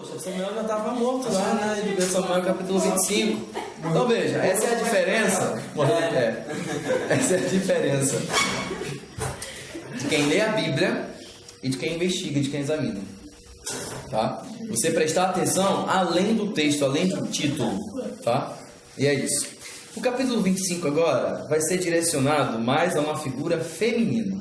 Poxa, Samuel já estava morto lá, né? De Samuel capítulo 25. Então veja, essa é a diferença. Essa é a diferença de quem lê a Bíblia e de quem investiga, de quem examina. Tá? Você prestar atenção além do texto, além do título. Tá? E é isso. O capítulo 25 agora vai ser direcionado mais a uma figura feminina.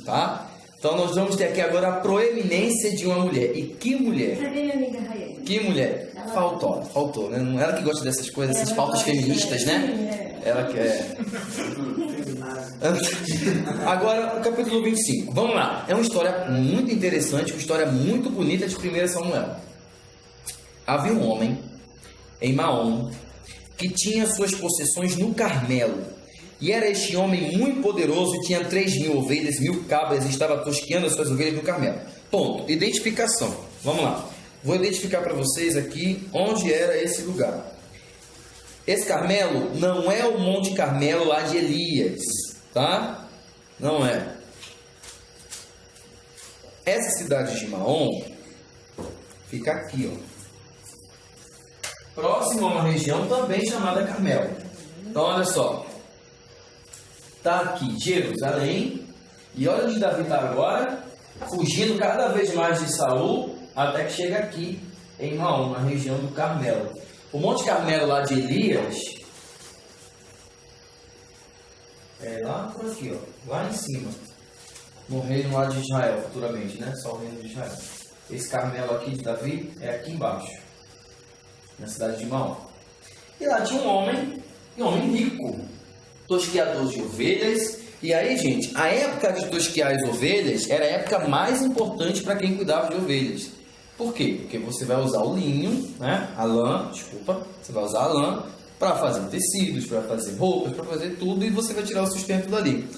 Tá? Então nós vamos ter aqui agora a proeminência de uma mulher. E que mulher? Cadê minha amiga Raiane? Que mulher? Faltou, né? Não, ela que gosta dessas coisas, essas pautas feministas, né? Ela quer. Agora, o capítulo 25. Vamos lá. É uma história muito interessante, uma história muito bonita de 1 Samuel. Havia um homem em Maom que tinha suas possessões no Carmelo. E era este homem muito poderoso e tinha 3.000 ovelhas, 1.000 cabras e estava tosqueando as suas ovelhas no Carmelo. Ponto. Identificação. Vamos lá. Vou identificar para vocês aqui onde era esse lugar. Esse Carmelo não é o Monte Carmelo lá de Elias, tá? Não é. Essa cidade de Maom fica aqui, ó. Próximo a uma região também chamada Carmelo. Então, olha só. Está aqui Jerusalém. E olha onde Davi está agora. Fugindo cada vez mais de Saul. Até que chega aqui em Maom, na região do Carmelo. O Monte Carmelo lá de Elias é lá por aqui, ó. Lá em cima. No reino lá de Israel, futuramente, né? Só o reino de Israel. Esse Carmelo aqui de Davi é aqui embaixo. Na cidade de Maom. E lá tinha um homem rico. Tosqueador de ovelhas. E aí, gente, a época de tosquear as ovelhas era a época mais importante para quem cuidava de ovelhas. Por quê? Porque você vai usar o linho, né? A lã, desculpa. Você vai usar a lã para fazer tecidos, para fazer roupas, para fazer tudo e você vai tirar o sustento dali.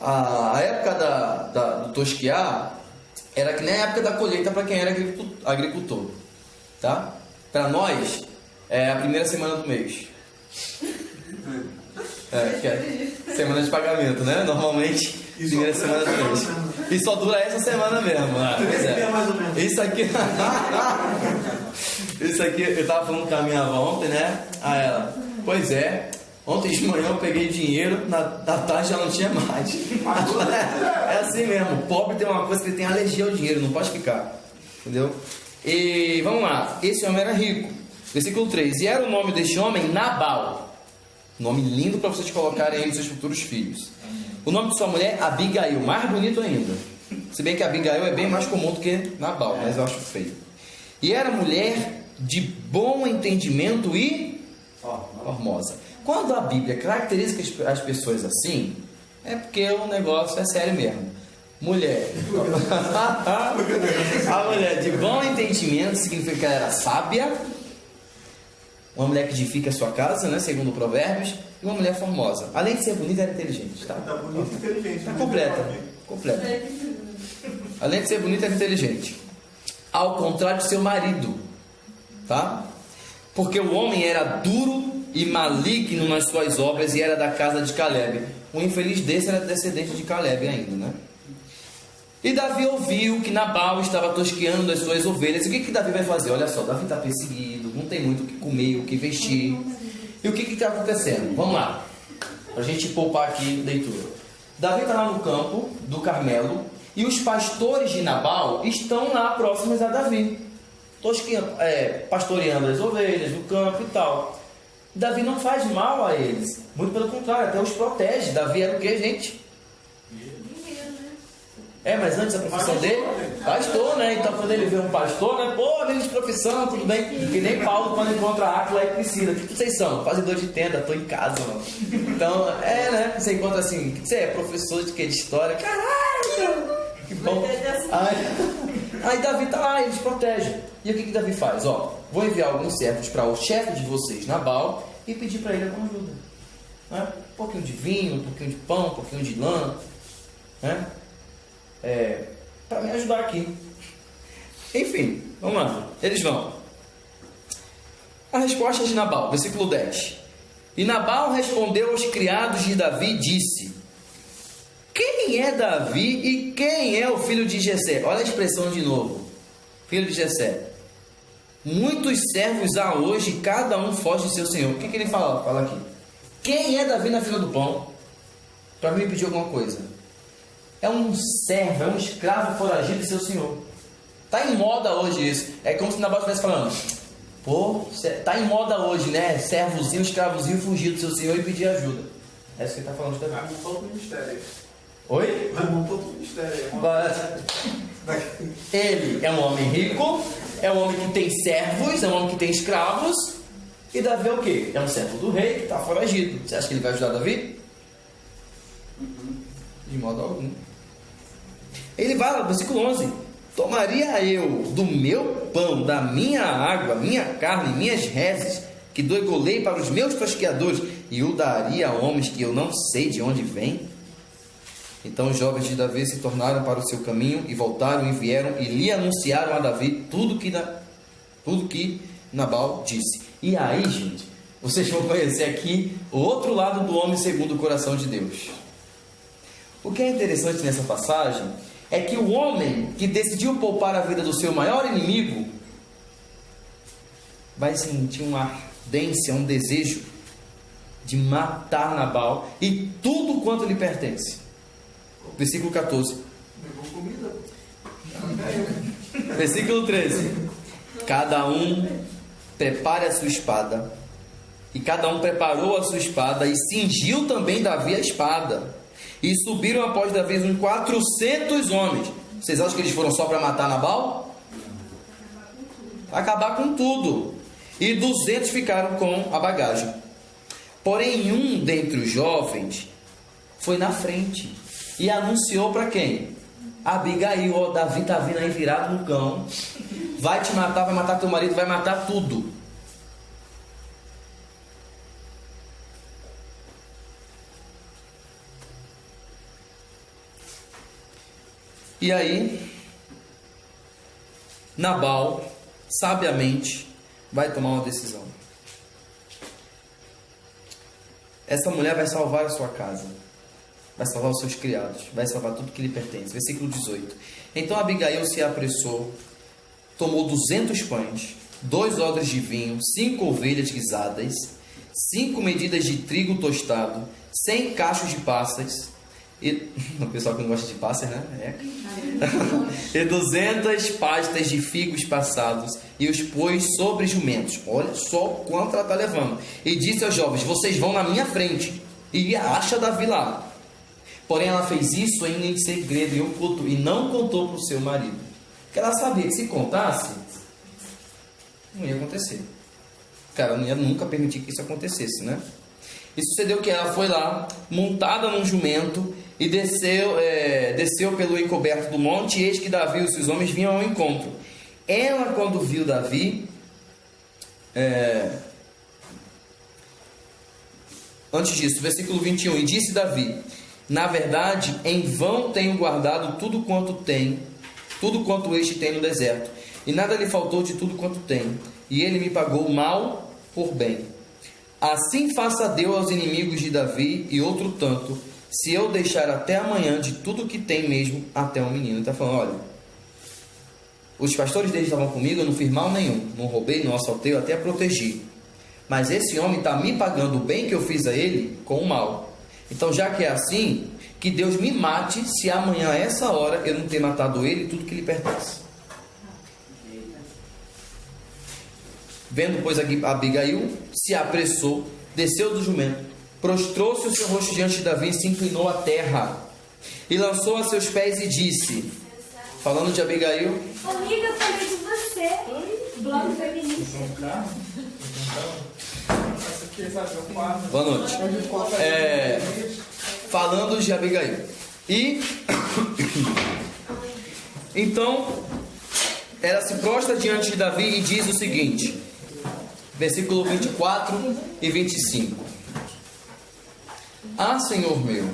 A época do tosquear era que nem a época da colheita para quem era agricultor. Tá? Para nós, é a primeira semana do mês. Que é semana de pagamento, né? Normalmente, primeira semana do mês. E só dura essa semana mesmo. Pois é. Isso aqui, eu tava falando com a minha avó ontem, né? A ela, pois é, ontem de manhã eu peguei dinheiro, na tarde já não tinha mais. É assim mesmo, o pobre tem uma coisa que ele tem alergia ao dinheiro, não pode ficar. Entendeu? E vamos lá, esse homem era rico. Versículo 3. E era o nome deste homem Nabal. Nome lindo para vocês colocarem aí nos seus futuros filhos. O nome de sua mulher, Abigail, mais bonito ainda. Se bem que Abigail é bem mais comum do que Nabal, mas eu acho feio. E era mulher de bom entendimento e formosa. Quando a Bíblia caracteriza as pessoas assim, é porque o negócio é sério mesmo. Mulher. A mulher de bom entendimento significa que ela era sábia. Uma mulher que edifica a sua casa, né, segundo Provérbios, e uma mulher formosa. Além de ser bonita, era inteligente, tá? Tá bonita e inteligente. Tá completa. Além de ser bonita, era inteligente. Ao contrário de seu marido, tá? Porque o homem era duro e maligno nas suas obras e era da casa de Caleb. O infeliz desse era descendente de Caleb ainda, né? E Davi ouviu que Nabal estava tosqueando as suas ovelhas. E o que Davi vai fazer? Olha só, Davi está perseguido, não tem muito o que comer, o que vestir. E o que está acontecendo? Vamos lá, para a gente poupar aqui a leitura. Davi está lá no campo do Carmelo e os pastores de Nabal estão lá próximos a Davi, pastoreando as ovelhas no campo e tal. Davi não faz mal a eles, muito pelo contrário, até os protege. Davi era o que, gente? Mas antes a profissão dele, pastor, né? Então quando ele vê um pastor, né? Pô, nem de profissão, tudo bem. Que nem Paulo quando encontra Áquila e Priscila. O que vocês são? Fazedor de tenda, tô em casa, mano. Então, né? Você encontra assim, o que você é? Professor de quê? De história? Caralho! Que bom. Aí Davi tá lá, eles protegem. E o que Davi faz? Ó, vou enviar alguns servos para o chefe de vocês, Nabal, e pedir para ele alguma ajuda. Né? Um pouquinho de vinho, um pouquinho de pão, um pouquinho de lã, né? Para me ajudar aqui. Enfim, vamos lá. Eles vão. A resposta de Nabal, versículo 10. E Nabal respondeu aos criados de Davi e disse: quem é Davi e quem é o filho de Jessé? Olha a expressão de novo. Filho de Jessé. Muitos servos há hoje, cada um foge de seu senhor. O que ele fala aqui? Quem é Davi na fila do pão para me pedir alguma coisa? É um servo, é um escravo foragido de seu senhor. Está em moda hoje isso. É como se Nabal estivesse falando: pô, está em moda hoje, né? Servozinho, escravozinho fugir do seu senhor e pedir ajuda. É isso que ele está falando de Davi. Vai montar outro ministério. Oi? Vai montar outro ministério. Ele é um homem rico, é um homem que tem servos, é um homem que tem escravos. E Davi é o quê? É um servo do rei que está foragido. Você acha que ele vai ajudar Davi? De modo algum. Ele vai lá, versículo 11: tomaria eu do meu pão, da minha água, minha carne, minhas reses, que degolei para os meus tosqueadores, e o daria a homens que eu não sei de onde vêm? Então os jovens de Davi se tornaram para o seu caminho, e voltaram e vieram, e lhe anunciaram a Davi tudo que Nabal disse. E aí, gente, vocês vão conhecer aqui o outro lado do homem segundo o coração de Deus. O que é interessante nessa passagem é que o homem que decidiu poupar a vida do seu maior inimigo vai sentir uma ardência, um desejo de matar Nabal e tudo quanto lhe pertence. Versículo 14. Versículo 13. Cada um prepare a sua espada. E cada um preparou a sua espada e cingiu também Davi a espada. E subiram após Davi uns 400 homens. Vocês acham que eles foram só para matar Nabal? Acabar com tudo. E 200 ficaram com a bagagem. Porém, um dentre os jovens foi na frente e anunciou para quem? Abigail: ó, Davi está vindo aí virado no cão. Vai te matar, vai matar teu marido, vai matar tudo. E aí, Nabal, sabiamente, vai tomar uma decisão. Essa mulher vai salvar a sua casa, vai salvar os seus criados, vai salvar tudo que lhe pertence. Versículo 18. Então Abigail se apressou, tomou 200 pães, 2 odres de vinho, 5 ovelhas guisadas, 5 medidas de trigo tostado, 100 cachos de passas, e o pessoal que não gosta de passas, né? E 200 pastas de figos passados, e os pôs sobre jumentos. Olha só quanto ela está levando. E disse aos jovens: vocês vão na minha frente, e acha Davi lá. Porém ela fez isso ainda em segredo e não contou para o seu marido, porque ela sabia que se contasse, não ia acontecer. O cara não ia nunca permitir que isso acontecesse, né? E sucedeu que ela foi lá, montada num jumento, e desceu pelo encoberto do monte, e eis que Davi e os seus homens vinham ao encontro. Ela, quando viu Davi, antes disso, versículo 21, e disse Davi: na verdade, em vão tenho guardado tudo quanto este tem no deserto, e nada lhe faltou de tudo quanto tem, e ele me pagou mal por bem. Assim faça Deus aos inimigos de Davi e outro tanto, se eu deixar até amanhã de tudo que tem mesmo até o menino. Ele está falando: olha, os pastores deles estavam comigo, eu não fiz mal nenhum, não roubei, não assaltei, eu até protegi. Mas esse homem está me pagando o bem que eu fiz a ele com o mal. Então, já que é assim, que Deus me mate se amanhã a essa hora eu não ter matado ele e tudo que lhe pertence. Vendo, pois, Abigail, se apressou, desceu do jumento, prostrou-se o seu rosto diante de Davi e se inclinou à terra, e lançou a seus pés e disse, falando de Abigail: amiga, eu falei de você. Bloco feminista. Boa noite. Falando de Abigail. E então ela se prostra diante de Davi e diz o seguinte, versículo 24 e 25: Ah, Senhor meu,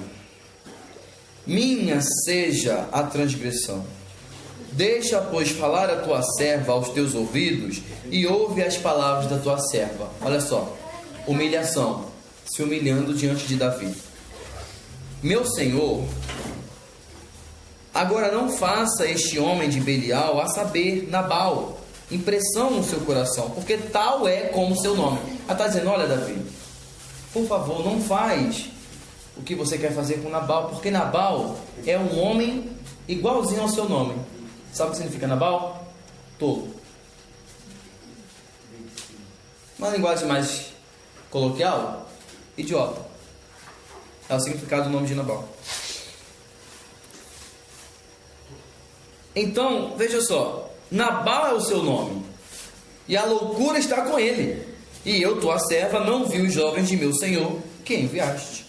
minha seja a transgressão. Deixa, pois, falar a tua serva aos teus ouvidos e ouve as palavras da tua serva. Olha só, humilhação, se humilhando diante de Davi. Meu Senhor, agora não faça este homem de Belial, a saber, Nabal, impressão no seu coração, porque tal é como o seu nome. Ela está dizendo: olha, Davi, por favor, não faz o que você quer fazer com Nabal, porque Nabal é um homem igualzinho ao seu nome. Sabe o que significa Nabal? Tolo. Uma linguagem mais coloquial: idiota. É o significado do nome de Nabal. Então, veja só, Nabal é o seu nome, e a loucura está com ele. E eu, tua serva, não vi os jovens de meu senhor, que enviaste.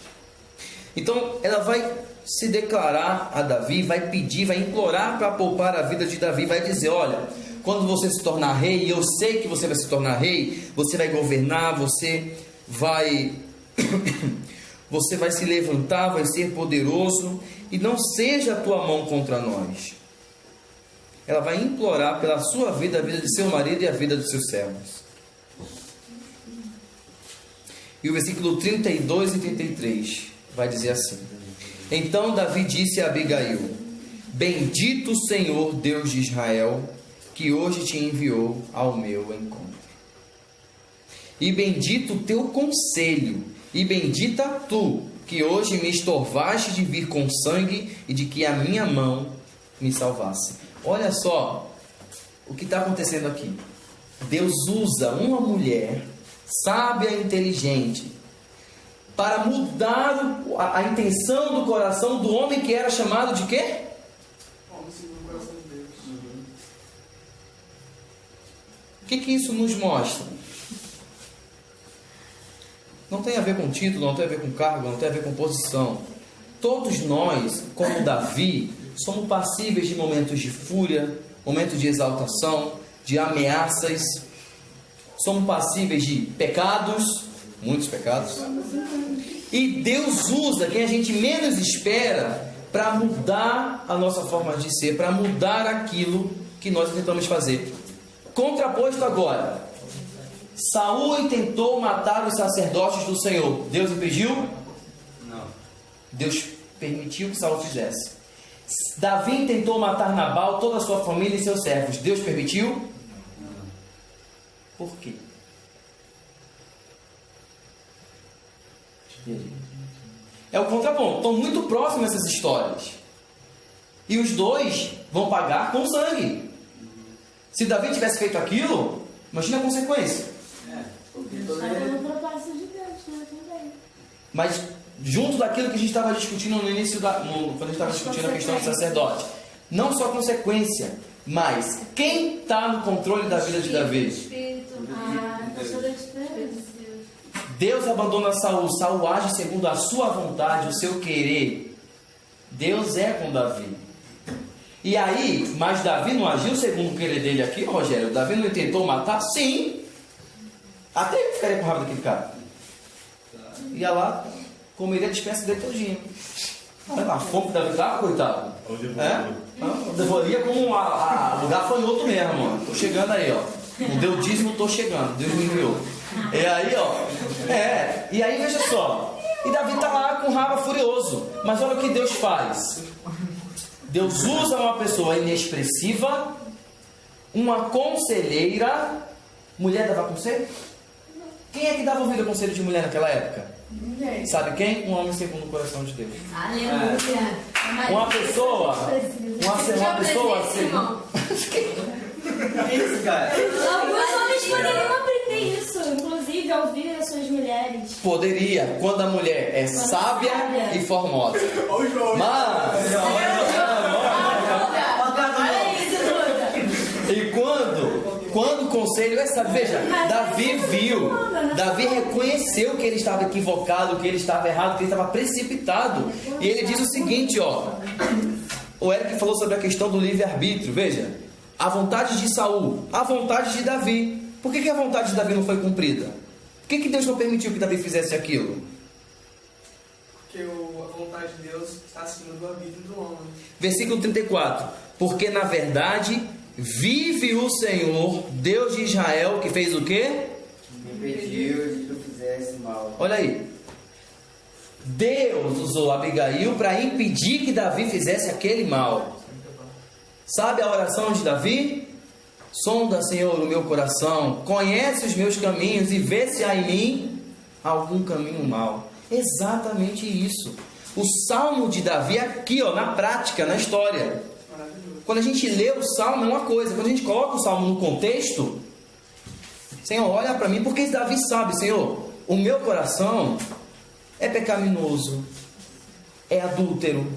Então, ela vai se declarar a Davi, vai pedir, vai implorar para poupar a vida de Davi, vai dizer: olha, quando você se tornar rei, e eu sei que você vai se tornar rei, você vai governar, você vai se levantar, vai ser poderoso, e não seja a tua mão contra nós. Ela vai implorar pela sua vida, a vida de seu marido e a vida dos seus servos. E o versículo 32 e 33 vai dizer assim: então Davi disse a Abigail: bendito o Senhor Deus de Israel, que hoje te enviou ao meu encontro. E bendito o teu conselho, e bendita tu, que hoje me estorvaste de vir com sangue e de que a minha mão me salvasse. Olha só o que está acontecendo aqui. Deus usa uma mulher sábia e inteligente para mudar a intenção do coração do homem que era chamado de quê? Homem segundo o coração de Deus. O que isso nos mostra? Não tem a ver com título, não tem a ver com cargo, não tem a ver com posição. Todos nós, como Davi, somos passíveis de momentos de fúria, momentos de exaltação, de ameaças. Somos passíveis de pecados, muitos pecados. E Deus usa quem a gente menos espera para mudar a nossa forma de ser, para mudar aquilo que nós tentamos fazer. Contraposto agora, Saul tentou matar os sacerdotes do Senhor. Deus impediu? Não. Deus permitiu que Saul fizesse. Davi tentou matar Nabal, toda a sua família e seus servos. Deus permitiu? Por quê? É o contraponto. Estão muito próximos essas histórias. E os dois vão pagar com sangue. Se Davi tivesse feito aquilo, imagina a consequência. Mas junto daquilo que a gente estava discutindo no início, quando a gente estava discutindo a questão do sacerdote, não só consequência, mas quem está no controle da vida de Davi? Deus abandona Saul. Saul age segundo a sua vontade, o seu querer. Deus é com Davi. E aí, mas Davi não agiu segundo o querer dele aqui, Rogério? Davi não tentou matar? Sim. Até eu ficaria com raiva daquele cara. Ia lá, comeria a dispensa dele todinho. A fome que Davi estava, coitado. Devoria como o gafanhoto mesmo, mano. Tô chegando aí, ó. Não deu dízimo, tô chegando. Deus me enviou. E aí, ó. E aí, veja só. E Davi está lá com raiva, furioso. Mas olha o que Deus faz. Deus usa uma pessoa inexpressiva, uma conselheira. Mulher dava conselho? Quem é que dava ouvido a conselho de mulher naquela época? Ninguém. Sabe quem? Um homem segundo o coração de Deus. Aleluia. Uma pessoa segundo... Isso, cara. Alguns homens poderiam aprender isso, inclusive a ouvir as suas mulheres. Poderia, quando a mulher é sábia e formosa. Olha o João. Mas... E quando o conselho é sábio, veja, Davi viu, Davi reconheceu que ele estava equivocado, que ele estava errado, que ele estava precipitado. E ele diz o seguinte, ó. O Eric falou sobre a questão do livre-arbítrio, veja. A vontade de Saul, a vontade de Davi. Por que a vontade de Davi não foi cumprida? Por que Deus não permitiu que Davi fizesse aquilo? Porque a vontade de Deus está acima do arbítrio do homem. Versículo 34. Porque na verdade vive o Senhor, Deus de Israel, que fez o quê? Me impediu de que eu fizesse mal. Olha aí. Deus usou Abigail para impedir que Davi fizesse aquele mal. Sabe a oração de Davi? Sonda, Senhor, o meu coração, conhece os meus caminhos e vê se há em mim algum caminho mau. Exatamente isso. O Salmo de Davi aqui, ó, na prática, na história. Quando a gente lê o Salmo é uma coisa, quando a gente coloca o Salmo no contexto, Senhor, olha para mim, porque Davi sabe, Senhor, o meu coração é pecaminoso, é adúltero,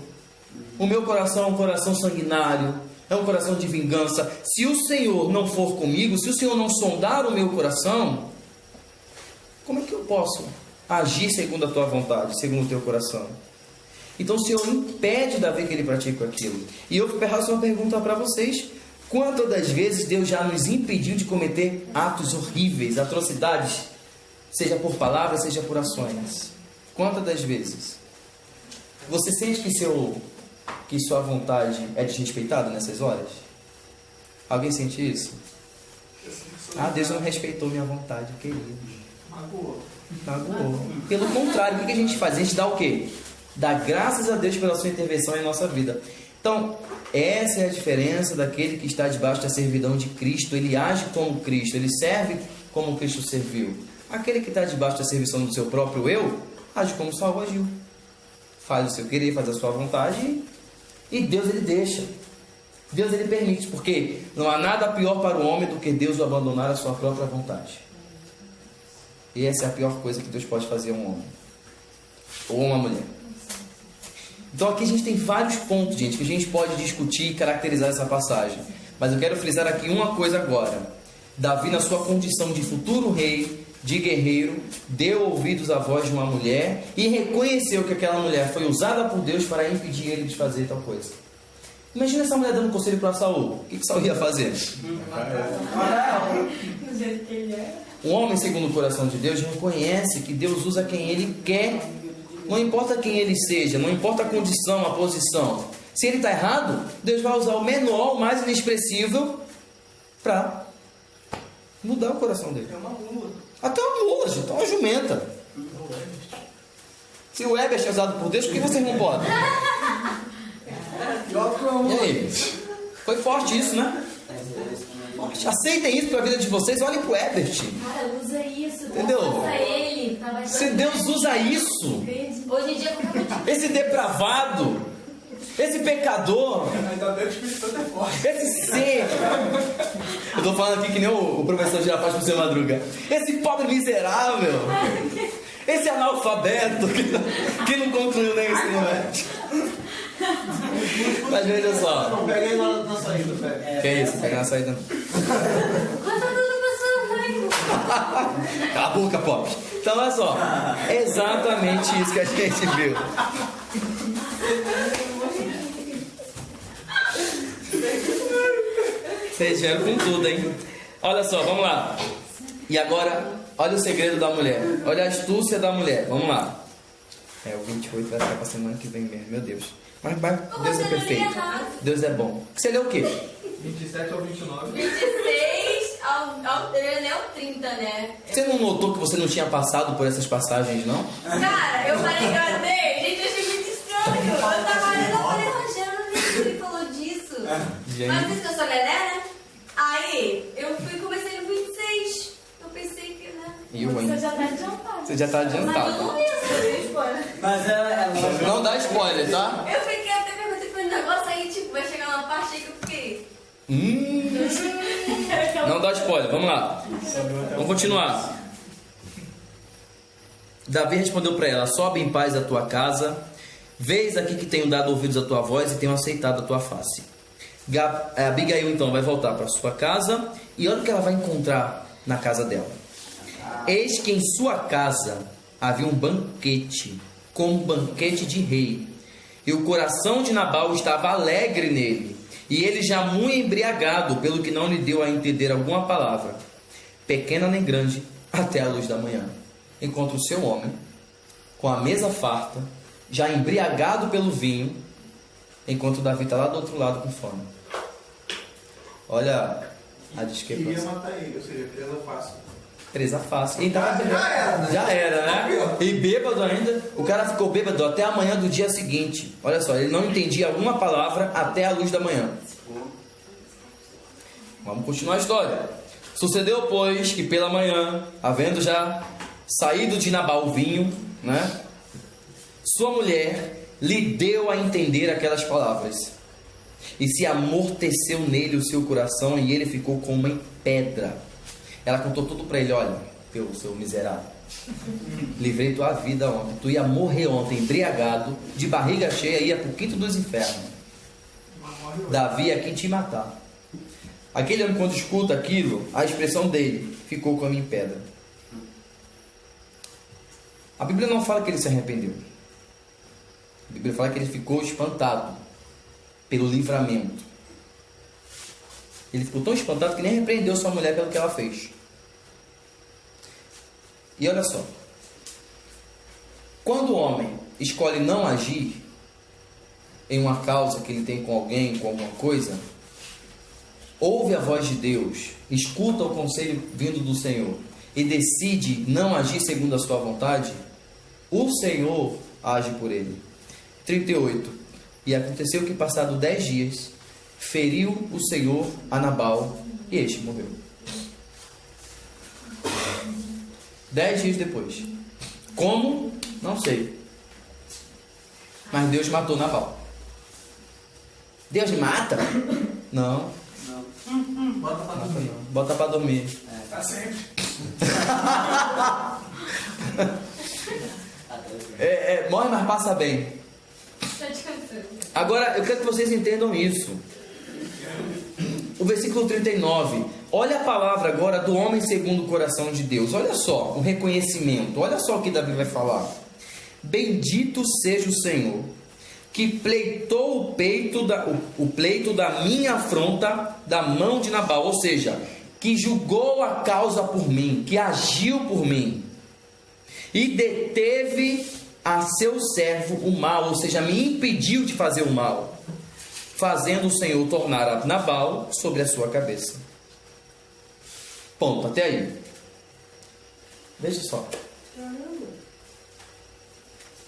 o meu coração é um coração sanguinário, é um coração de vingança. Se o Senhor não for comigo, se o Senhor não sondar o meu coração, como é que eu posso agir segundo a tua vontade, segundo o teu coração? Então o Senhor impede Davi que ele pratique aquilo. E eu faço uma pergunta para vocês: quantas das vezes Deus já nos impediu de cometer atos horríveis, atrocidades, seja por palavras, seja por ações? Quantas das vezes? Você sente que sua vontade é desrespeitada nessas horas? Alguém sente isso? Ah, Deus não respeitou minha vontade, querido. Magoou. Pelo contrário, o que a gente faz? A gente dá o quê? Dá graças a Deus pela sua intervenção em nossa vida. Então, essa é a diferença daquele que está debaixo da servidão de Cristo. Ele age como Cristo, ele serve como Cristo serviu. Aquele que está debaixo da servição do seu próprio eu, age como Saul agiu. Faz o seu querer, faz a sua vontade, e Deus ele deixa. Deus ele permite, porque não há nada pior para o homem do que Deus o abandonar a sua própria vontade. E essa é a pior coisa que Deus pode fazer a um homem ou uma mulher. Então aqui a gente tem vários pontos, gente, que a gente pode discutir e caracterizar essa passagem. Mas eu quero frisar aqui uma coisa agora. Davi, na sua condição de futuro rei, de guerreiro, deu ouvidos à voz de uma mulher e reconheceu que aquela mulher foi usada por Deus para impedir ele de fazer tal coisa. Imagina essa mulher dando conselho para Saul. O que Saul ia fazer? Um homem segundo o coração de Deus reconhece que Deus usa quem ele quer. Não importa quem ele seja, não importa a condição, a posição. Se ele está errado, Deus vai usar o menor, o mais inexpressivo, para mudar o coração dele. Até uma mula, gente, uma jumenta. Se o Ebert é usado por Deus, por que vocês não podem? E aí? Foi forte isso, né? Aceitem isso para a vida de vocês, olhem para o Ebert. Cara, usa isso. Entendeu? Usa ele. Se Deus usa isso, hoje em dia, esse depravado, esse pecador, Ainda bem que o Espírito Santo é forte. esse ser, eu estou falando aqui que nem o professor Girafaz pro seu Madruga, esse pobre miserável, esse analfabeto que não concluiu nem o ensino médio. Mas veja só. Pega aí na saída, pega. Que é isso? Pegar na saída. quanto tudo passou, Cala a boca, Pop. Então olha só. É exatamente isso que a gente viu. Vocês vieram com tudo, hein? Olha só, vamos lá. E agora, olha o segredo da mulher. Olha a astúcia da mulher. Vamos lá. O 28 vai ficar pra semana que vem mesmo, meu Deus. Mas Deus é perfeito. Deus é bom. Você leu o quê? 27 ao 29. 26 ao 30, né? Você não notou que você não tinha passado por essas passagens, não? Cara, eu falei que eu andei, gente, eu achei muito estranho. Eu tava olhando, eu falei, Rogério, não vi que ele falou disso. Mas disse que eu sou lelé, né? Aí, eu fui e comecei no 26. Eu pensei que, né? Você já tá adiantado. Você já tá Mas eu adiantado. não li, eu dei spoiler. Mas ela Não dá spoiler, tá? Eu fiquei até perguntando foi um negócio aí, tipo, vai chegar uma parte aí que eu fiquei. Não dá spoiler, vamos lá. Vamos continuar. Davi respondeu para ela: sobe em paz à tua casa, vês aqui que tenho dado ouvidos à tua voz e tenho aceitado a tua face. Abigail então vai voltar para sua casa e olha o que ela vai encontrar na casa dela. Eis que em sua casa havia um banquete, como um banquete de rei, e o coração de Nabal estava alegre nele, e ele já muito embriagado, pelo que não lhe deu a entender alguma palavra, pequena nem grande, até a luz da manhã. Encontra o seu homem, com a mesa farta, já embriagado pelo vinho, enquanto Davi está lá do outro lado com fome. Olha a discrepância. Queria matar ele, ou seja, presa fácil. Presa fácil. E tava Já era, né? E bêbado ainda. O cara ficou bêbado até a manhã do dia seguinte. Olha só, ele não entendia alguma palavra até a luz da manhã. Vamos continuar a história. Sucedeu, pois, que pela manhã, havendo já saído de Nabal o vinho, né, sua mulher lhe deu a entender aquelas palavras, e se amorteceu nele o seu coração, e ele ficou como em pedra. Ela contou tudo para ele: olha, seu miserável, livrei tua vida ontem, tu ia morrer ontem embriagado, de barriga cheia, ia pro quinto dos infernos. Davi ia aqui te matar. Aquele homem, quando escuta aquilo, a expressão dele ficou como em pedra. A Bíblia não fala que ele se arrependeu. A Bíblia fala que ele ficou espantado pelo livramento. Ele ficou tão espantado que nem repreendeu sua mulher pelo que ela fez. E olha só, quando o homem escolhe não agir em uma causa que ele tem com alguém, com alguma coisa, ouve a voz de Deus, escuta o conselho vindo do Senhor e decide não agir segundo a sua vontade, o Senhor age por ele. 38. E aconteceu que, passado 10 dias, feriu o Senhor a Nabal, e este morreu. 10 dias depois. Como? Não sei. Mas Deus matou Nabal. Deus mata? Não. Bota pra dormir. Bota pra dormir. Tá sempre. Morre, mas passa bem. Tá descansando. Agora, eu quero que vocês entendam isso. O versículo 39. Olha a palavra agora do homem segundo o coração de Deus. Olha só o reconhecimento. Olha só o que Davi vai falar. Bendito seja o Senhor, que pleitou o pleito da minha afronta da mão de Nabal. Ou seja, que julgou a causa por mim, que agiu por mim, e deteve a seu servo o mal, ou seja, me impediu de fazer o mal, fazendo o Senhor tornar a Nabal sobre a sua cabeça. Ponto, até aí. Veja só.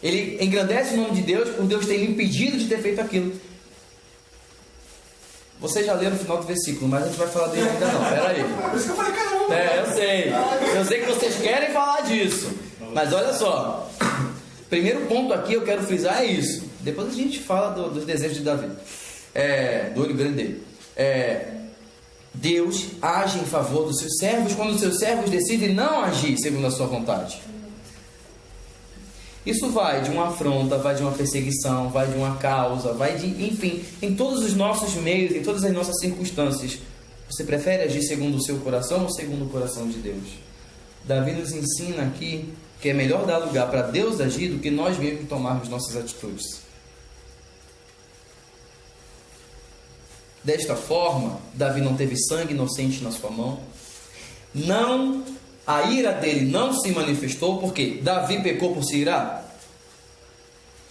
Ele engrandece o nome de Deus por Deus ter impedido de ter feito aquilo. Vocês já leram o final do versículo, mas a gente vai falar dele ainda não. Pera aí. Por isso que eu falei, caramba. Eu sei. Eu sei que vocês querem falar disso. Mas olha só. Primeiro ponto aqui eu quero frisar é isso. Depois a gente fala dos desejos de Davi. Do olho grande dele. Deus age em favor dos seus servos quando os seus servos decidem não agir segundo a sua vontade. Isso vai de uma afronta, vai de uma perseguição, vai de uma causa, vai de, enfim, em todos os nossos meios, em todas as nossas circunstâncias. Você prefere agir segundo o seu coração ou segundo o coração de Deus? Davi nos ensina aqui que é melhor dar lugar para Deus agir do que nós mesmos tomarmos nossas atitudes. Desta forma, Davi não teve sangue inocente na sua mão. A ira dele não se manifestou porque Davi pecou por se irar.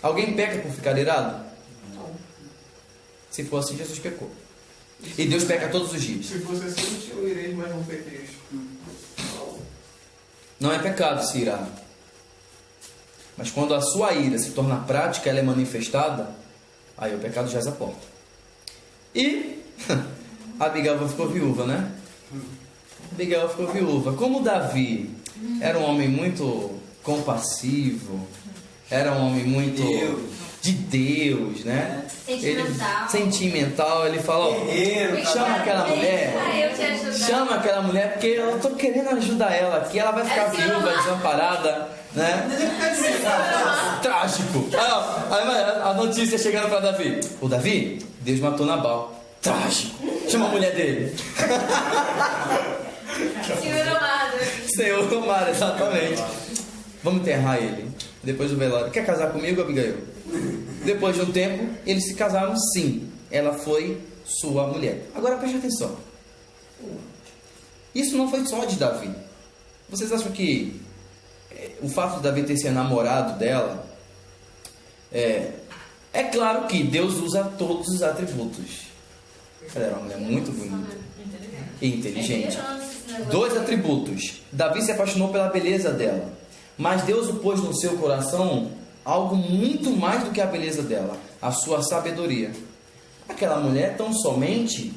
Alguém peca por ficar irado? Não. Se for assim, Jesus pecou. E Deus peca todos os dias. Se fosse assim, eu irei, mas não pequei. Não é pecado se irar. Mas quando a sua ira se torna prática, ela é manifestada, aí o pecado jaz à porta. E Abigail ficou viúva, né? Abigail ficou viúva. Como Davi era um homem muito compassivo, era um homem muito de Deus, né? Sentimental. Ele falou: chama aquela mulher. Chama aquela mulher, porque eu tô querendo ajudar ela aqui. Ela vai ficar viúva, desamparada, né? Trágico. A notícia chegando para Davi: o Davi, Deus matou Nabal. Trágico. Chama a mulher dele. Senhor amado, exatamente. Vamos enterrar ele. Depois do velório. Quer casar comigo, Abigail? Depois de um tempo, eles se casaram sim. Ela foi sua mulher. Agora preste atenção. Isso não foi só de Davi. Vocês acham que o fato de Davi ter se enamorado dela é claro que Deus usa todos os atributos. Ela era uma mulher muito bonita e inteligente. 2 atributos. Davi se apaixonou pela beleza dela, mas Deus o pôs no seu coração algo muito mais do que a beleza dela, a sua sabedoria. Aquela mulher tão somente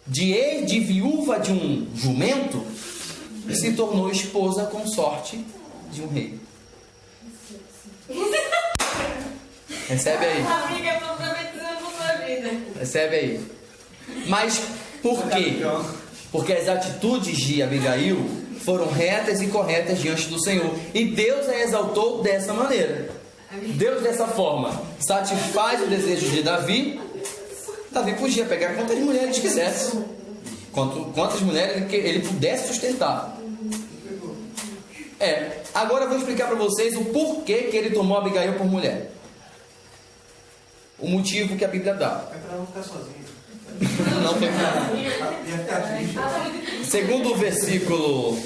de viúva de um jumento, se tornou esposa consorte de um rei. Recebe aí. Amiga, eu tô profetizando por sua vida. Recebe aí. Mas por quê? Porque as atitudes de Abigail foram retas e corretas diante do Senhor. E Deus a exaltou dessa maneira. Deus, dessa forma, satisfaz o desejo de Davi. Davi podia pegar quantas mulheres quisesse. Quantas mulheres ele pudesse sustentar. Agora eu vou explicar para vocês o porquê que ele tomou Abigail por mulher. O motivo que a Bíblia dá. É para não ficar sozinho. Não tem Segundo o versículo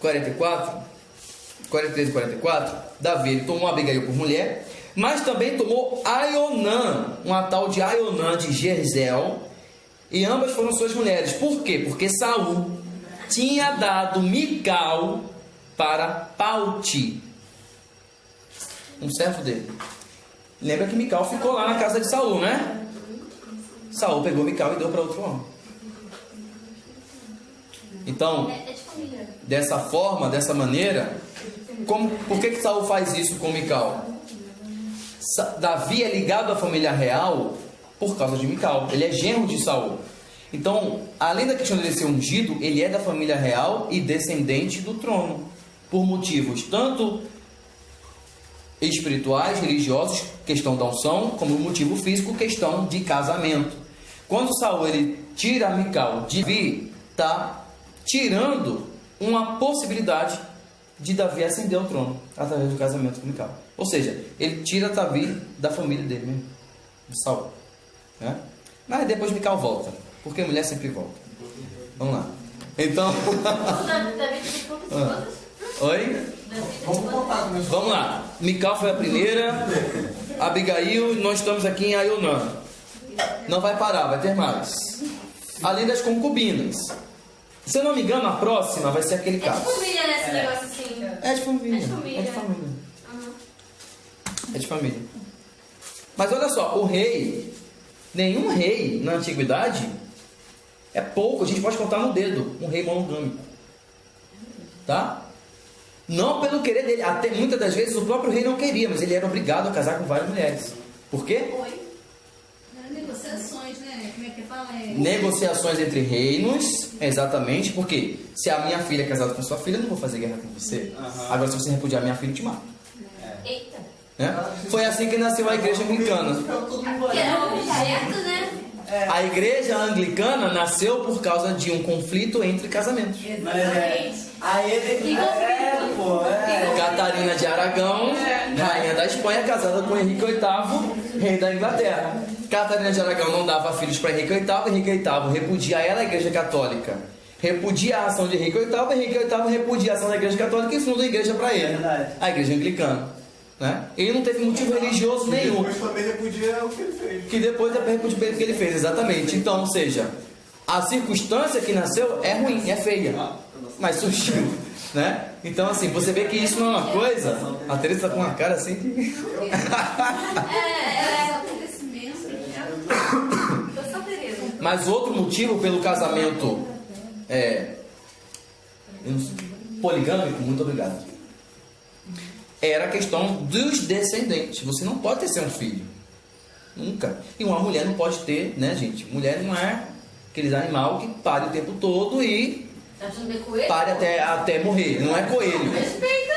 43 e 44, Davi ele tomou Abigail por mulher, mas também tomou Aionã, uma tal de Aionã de Jezreel, e ambas foram suas mulheres. Por quê? Porque Saul tinha dado Mical para Palti, um servo dele. Lembra que Mical ficou lá na casa de Saul, né? Saul pegou Mical e deu para outro homem. Então, dessa forma, dessa maneira, por que Saul faz isso com Mical? Davi é ligado à família real por causa de Mical. Ele é genro de Saul. Então, além da questão de ele ser ungido, ele é da família real e descendente do trono, por motivos tanto espirituais, religiosos, questão da unção, como motivo físico, questão de casamento. Quando Saul ele tira Mical de Davi, está tirando uma possibilidade de Davi ascender ao trono através do casamento com Mical. Ou seja, ele tira Davi da família dele mesmo, de Saul, né? Mas depois Mical volta, porque mulher sempre volta. Vamos lá. Então Davi teve quantas esposas? Oi? Vamos lá. Mical foi a primeira. Abigail, nós estamos aqui em Aionã. Não vai parar, vai ter mais. Além das concubinas. Se eu não me engano, a próxima vai ser aquele caso. É de família, né? Esse negócio assim. É de família. É de família. É de família. Uhum. É de família. Mas olha só, o rei, nenhum rei na antiguidade, é pouco, a gente pode contar no dedo, um rei monogâmico. Tá? Não pelo querer dele, até muitas das vezes o próprio rei não queria, mas ele era obrigado a casar com várias mulheres. Por quê? Negociações, né? Como é que fala? Negociações entre reinos, exatamente, porque se a minha filha é casada com sua filha, eu não vou fazer guerra com você. Agora, se você repudiar minha filha, eu te mato. Eita. Né? Foi assim que nasceu a igreja anglicana. Que era um objeto, né? A igreja anglicana nasceu por causa de um conflito entre casamentos. Aí ele. Catarina de Aragão, rainha da Espanha, casada com Henrique VIII, rei da Inglaterra. Catarina de Aragão não dava filhos para Henrique VIII, Henrique VIII repudia ela, a igreja católica. Repudia a ação de Henrique VIII, Henrique VIII repudia a ação da igreja católica e fundou a igreja para ele. A igreja anglicana. Né? Ele não teve motivo religioso nenhum. Depois também repudia o que ele fez. Que depois repudia o que ele fez, exatamente. Então, ou seja, a circunstância que nasceu é ruim, é feia, mas surgiu, né? Então, assim, você vê que isso não é uma coisa. A Teresa tá com uma cara assim que... Mas outro motivo pelo casamento poligâmico, muito obrigado, era a questão dos descendentes. Você não pode ter ser um filho, nunca. E uma mulher não pode ter, né, gente? Mulher não é aqueles animal que pare o tempo todo e pare até morrer. Não é coelho. Respeita.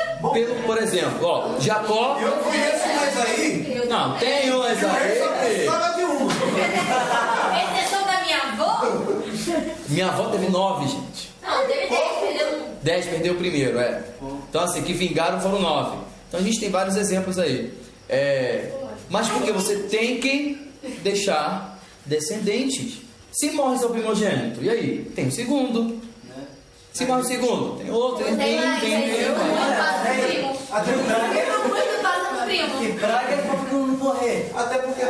Por exemplo, ó, Jacó. Eu conheço mais aí. Não, tem umas aí. Fala de uma. Exceção da minha avó? Minha avó teve 9, gente. Não, teve 10, perdeu 10, perdeu o primeiro, Então, assim, que vingaram foram 9. Então, a gente tem vários exemplos aí. Mas porque você tem que deixar descendentes. Se morre seu primogênito, e aí? Tem o segundo. Se morre o segundo, tem outro. Tem. Que praga é pra não morrer. Até porque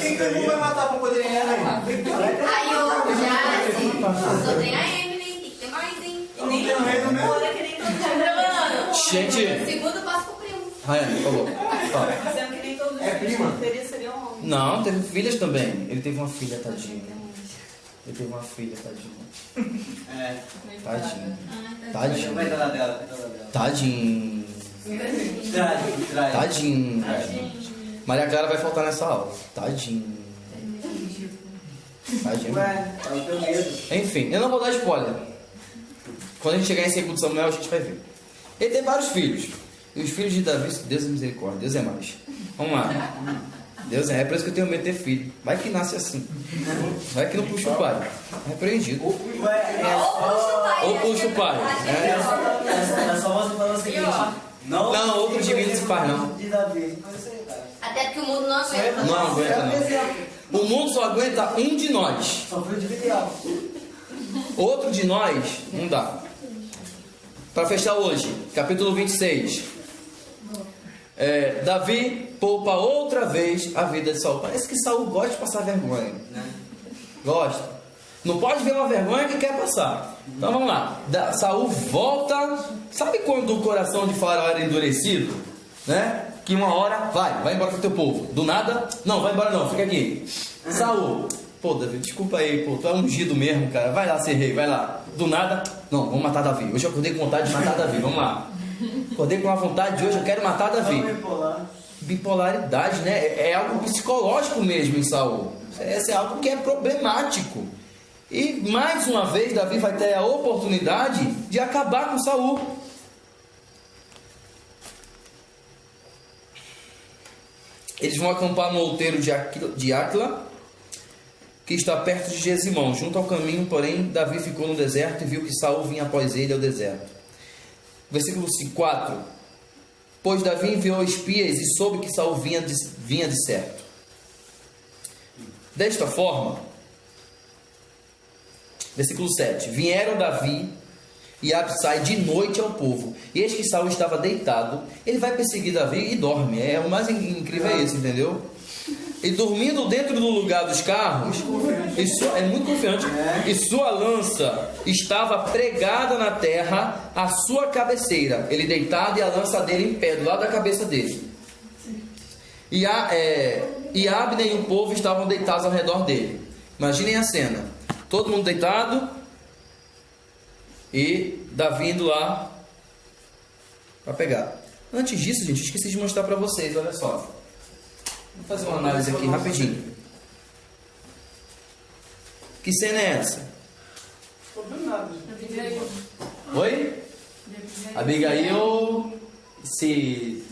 quem que não vai matar pra poder ganhar aí? Aí, ô, já, só tem a Emily, tem que ter mais, hein? Não tem o reino mesmo. Olha que nem todo mundo. Gente. Segundo passo pro primo. Raiane, por favor. Fala. Dizendo que nem todos os É prima. seriam homens. Não, teve filhas também. Ele teve uma filha, tadinho. Ele teve uma filha, tadinho. Tadinho. Tadinho. Tadinho. Tadinho. Maria Clara vai faltar nessa aula. Tadinho. Tadinho. Enfim, eu não vou dar spoiler. Quando a gente chegar em 2 Samuel, a gente vai ver. Ele tem vários filhos. E os filhos de Davi, Deus é misericórdia, Deus é mais. Vamos lá. Deus é por isso que eu tenho medo de ter filho. Vai que nasce assim. Vai que não puxa o pai. Repreendido. Ou puxa o pai. É só você falar o seguinte. Não, outro divino se faz não. Até porque o mundo não aguenta. Não aguenta não. O mundo só aguenta um de nós. Só foi dividir. Outro de nós, não dá. Para fechar hoje, capítulo 26. Davi poupa outra vez a vida de Saul. Parece que Saul gosta de passar vergonha. Gosta. Não pode ver uma vergonha que quer passar. Então vamos lá. Saul volta. Sabe quando o coração de Faraó era endurecido? Né? Que uma hora vai embora com o teu povo. Do nada, não, vai embora não, fica aqui. Saul, pô, Davi, desculpa aí, pô, tu é ungido mesmo, cara. Vai lá ser rei, vai lá. Do nada, não, vamos matar Davi. Hoje eu acordei com vontade de matar Davi, vamos lá. Acordei com a vontade de hoje, eu quero matar Davi. Bipolaridade, né? É algo psicológico mesmo em Saul. Esse é algo que é problemático. E mais uma vez Davi vai ter a oportunidade de acabar com Saul. Eles vão acampar no outeiro de Áquila, que está perto de Gesimão, junto ao caminho. Porém, Davi ficou no deserto e viu que Saul vinha após ele ao deserto. Versículo 4. Pois Davi enviou espias e soube que Saul vinha de certo. Desta forma, versículo 7. Vieram Davi e Absai de noite ao povo. E eis que Saul estava deitado. Ele vai perseguir Davi e dorme. O mais incrível é isso, entendeu? E dormindo dentro do lugar dos carros, é muito confiante. E sua lança estava pregada na terra à sua cabeceira. Ele deitado e a lança dele em pé, do lado da cabeça dele. E Abner e o povo estavam deitados ao redor dele. Imaginem a cena. Todo mundo deitado e Davi indo lá para pegar. Antes disso, gente, esqueci de mostrar para vocês, olha só. Vou fazer uma análise aqui rapidinho. Que cena é essa? Não tô vendo nada. Oi? Abigail se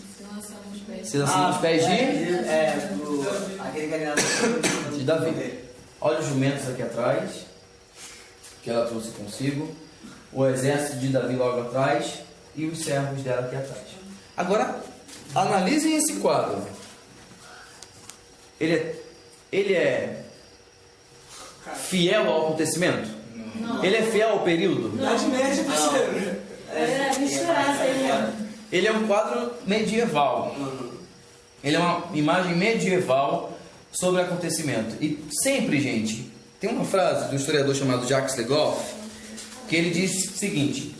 lança nos pés de Davi. Olha os jumentos aqui atrás, que ela trouxe consigo. O exército de Davi logo atrás e os servos dela aqui atrás. Agora, analisem esse quadro. Ele é fiel ao acontecimento? Não. Ele é fiel ao período? Não. Ele é um quadro medieval. Ele é uma imagem medieval sobre acontecimento. E sempre, gente, tem uma frase do historiador chamado Jacques Le Goff, que ele diz o seguinte: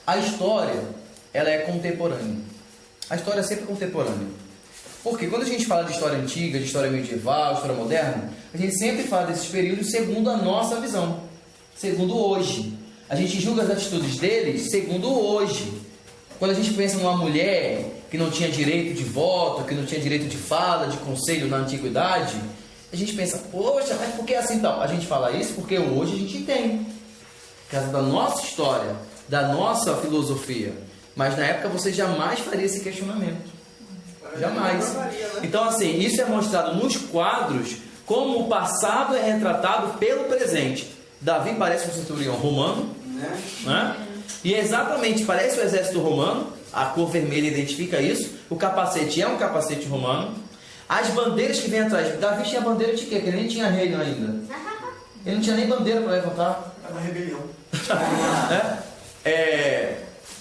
a história, ela é contemporânea. A história é sempre contemporânea. Porque quando a gente fala de história antiga, de história medieval, história moderna, a gente sempre fala desses períodos segundo a nossa visão, segundo hoje. A gente julga as atitudes deles segundo hoje. Quando a gente pensa numa mulher que não tinha direito de voto, que não tinha direito de fala, de conselho na antiguidade, a gente pensa, poxa, mas por que assim então? A gente fala isso porque hoje a gente tem, por causa da nossa história, da nossa filosofia. Mas na época você jamais faria esse questionamento. Jamais. Então assim, isso é mostrado nos quadros como o passado é retratado pelo presente. Davi parece um centurião romano, né? E exatamente parece o exército romano. A cor vermelha identifica isso. O capacete é um capacete romano. As bandeiras que vem atrás, Davi tinha bandeira de quê? Porque ele nem tinha reino ainda. Ele não tinha nem bandeira para levantar. É uma rebelião.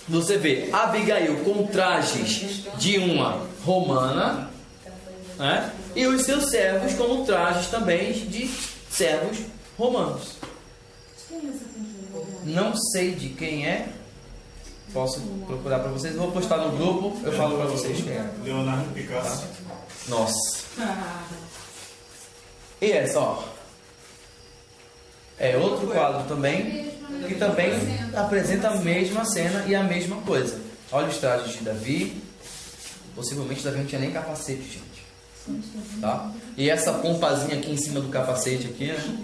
Você vê Abigail com trajes de uma romana, né? E os seus servos como trajes também de servos romanos. Não sei de quem é. Posso procurar para vocês. Vou postar no grupo. Eu falo para vocês quem é. Leonardo Picasso. Nossa. E essa, ó. É outro quadro também, que também apresenta a mesma cena e a mesma coisa. Olha os trajes de Davi. Possivelmente Davi não tinha nem capacete, gente. Tá? E essa pompazinha aqui em cima do capacete aqui, né?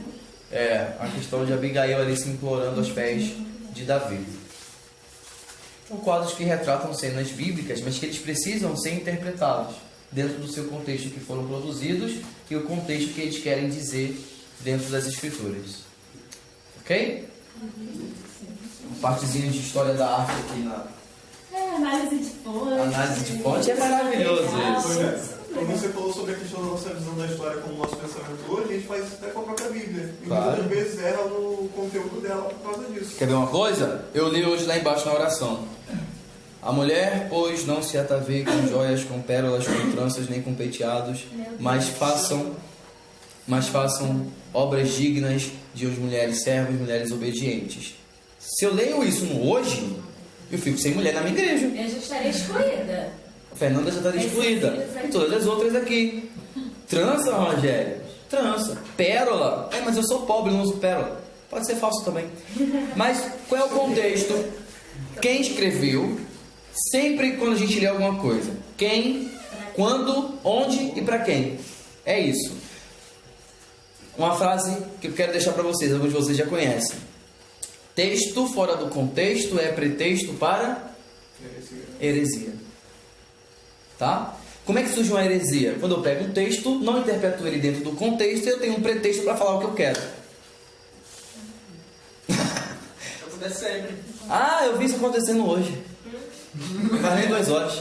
É a questão de Abigail ali se implorando aos pés de Davi. São quadros que retratam cenas bíblicas, mas que eles precisam ser interpretados dentro do seu contexto que foram produzidos e o contexto que eles querem dizer dentro das escrituras. Ok? Uma partezinha de história da arte aqui na... análise de fonte. Análise de fonte é maravilhoso isso. Quando você falou sobre a questão da nossa visão da história como nosso pensamento hoje, a gente faz isso até com a própria Bíblia. E claro. Muitas vezes erra no conteúdo dela por causa disso. Quer ver uma coisa? Eu li hoje lá embaixo na oração. A mulher, pois, não se ataveie com joias, com pérolas, com tranças, nem com penteados, mas façam obras dignas de mulheres servas, mulheres obedientes. Se eu leio isso no hoje, eu fico sem mulher na minha igreja. Eu já estaria excluída. A Fernanda já estaria excluída. E todas as outras aqui. Trança, Rogério. Trança. Pérola. Mas eu sou pobre, não uso pérola. Pode ser falso também. Mas qual é o contexto? Quem escreveu? Sempre quando a gente lê alguma coisa. Quem, quando, onde e para quem. É isso. Uma frase que eu quero deixar para vocês, alguns de vocês já conhecem. Texto fora do contexto é pretexto para heresia. Tá? Como é que surge uma heresia? Quando eu pego um texto, não interpreto ele dentro do contexto e eu tenho um pretexto para falar o que eu quero. Acontece sempre. Eu vi isso acontecendo hoje. Não faz nem 2 horas.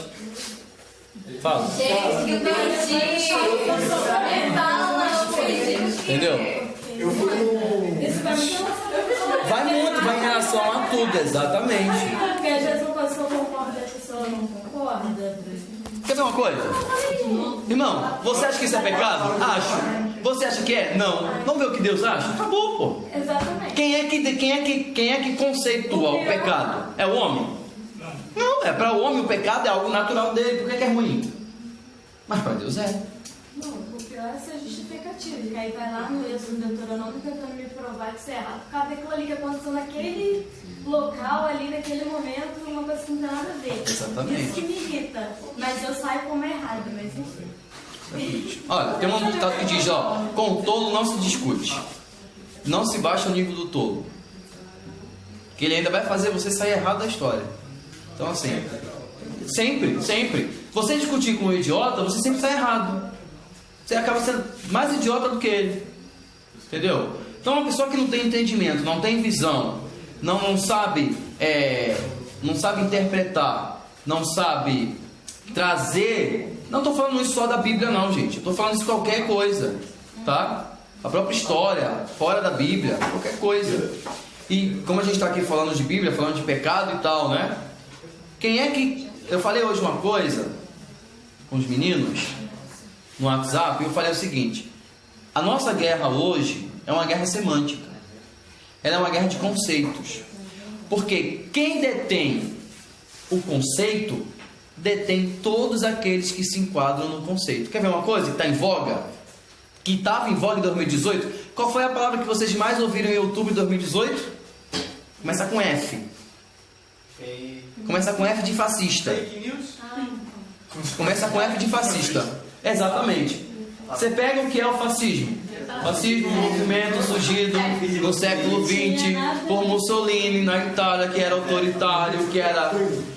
Fala. Gente, que eu perdi. Entendeu? Eu fui no... Vai em relação a tudo, exatamente. Porque às vezes uma pessoa concorda e a pessoa não concorda. Quer ver uma coisa? Irmão, você acha que isso é pecado? Acho. Você acha que é? Não. Vamos ver o que Deus acha? Acabou, pô. Exatamente. Quem é que conceitua o pecado? É o homem? Não, para o homem o pecado é algo natural dele. Por que é ruim? Mas para Deus é. Não, o pior é essa justificativa. Que aí vai lá no Êxodo Deuteronômio tentando me provar que isso é errado. Por causa daquilo ali que aconteceu naquele local, ali, naquele momento, uma coisa que não tem nada a ver. Exatamente. Isso que me irrita. Mas eu saio como errado, mas enfim. Olha, tem um ditado que diz, ó, com o tolo não se discute. Não se baixa o nível do tolo. Que ele ainda vai fazer você sair errado da história. Então assim, sempre. Você discutir com um idiota, você sempre sai errado. Você acaba sendo mais idiota do que ele. Entendeu? Então uma pessoa que não tem entendimento, não tem visão, não sabe interpretar, não sabe trazer. Não estou falando isso só da Bíblia não, gente. Estou falando isso de qualquer coisa, tá? A própria história, fora da Bíblia, qualquer coisa. E como a gente está aqui falando de Bíblia, falando de pecado e tal, né? Quem é que... Eu falei hoje uma coisa com os meninos no WhatsApp e eu falei o seguinte: a nossa guerra hoje é uma guerra semântica. Ela é uma guerra de conceitos. Porque quem detém o conceito detém todos aqueles que se enquadram no conceito. Quer ver uma coisa que está em voga? Que estava em voga em 2018? Qual foi a palavra que vocês mais ouviram em outubro de 2018? Começa com F. Começa com F de fascista. Fake news? Começa com F de fascista. Exatamente. Você pega o que é o fascismo. Fascismo, um movimento surgido no século XX por Mussolini na Itália, que era autoritário,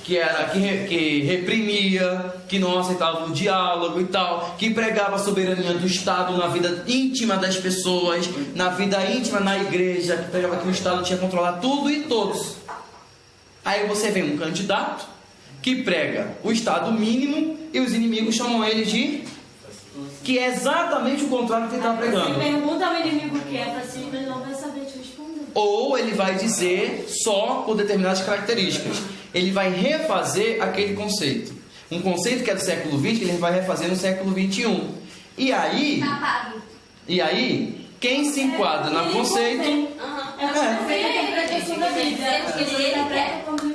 que reprimia, que não aceitava o diálogo e tal, que pregava a soberania do Estado na vida íntima das pessoas, na vida íntima na igreja, que pregava que o Estado tinha que controlar tudo e todos. Aí você vem um candidato que prega o Estado mínimo e os inimigos chamam ele de... que é exatamente o contrário do que ele está pregando. Você pergunta ao inimigo que é fascista, ele não vai saber te responder. Ou ele vai dizer só por determinadas características. Ele vai refazer aquele conceito. Um conceito que é do século XX, ele vai refazer no século XXI. E aí, quem se enquadra no conceito...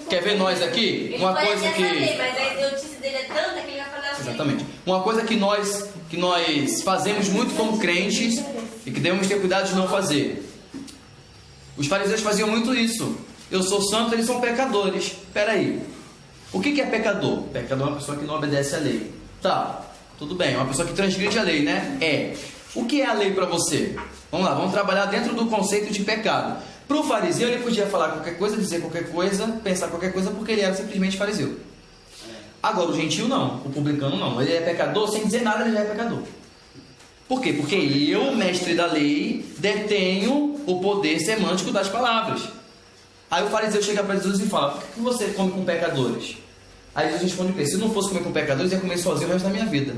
Quer ver nós aqui? Uma coisa que... Mas a idiotice dele é tanta que ele vai falar assim. Exatamente. Uma coisa que nós fazemos muito como crentes e que devemos ter cuidado de não fazer. Os fariseus faziam muito isso. Eu sou santo, eles são pecadores. Espera aí. O que é pecador? Pecador é uma pessoa que não obedece à lei. Tá, tudo bem, é uma pessoa que transgride a lei, né? É. O que é a lei para você? Vamos lá, vamos trabalhar dentro do conceito de pecado. Para o fariseu, ele podia falar qualquer coisa, dizer qualquer coisa, pensar qualquer coisa, porque ele era simplesmente fariseu. Agora, o gentio não, o publicano não. Ele é pecador, sem dizer nada, ele já é pecador. Por quê? Porque eu, mestre da lei, detenho o poder semântico das palavras. Aí o fariseu chega para Jesus e fala: por que você come com pecadores? Aí Jesus responde para ele: se não fosse comer com pecadores, ia comer sozinho o resto da minha vida.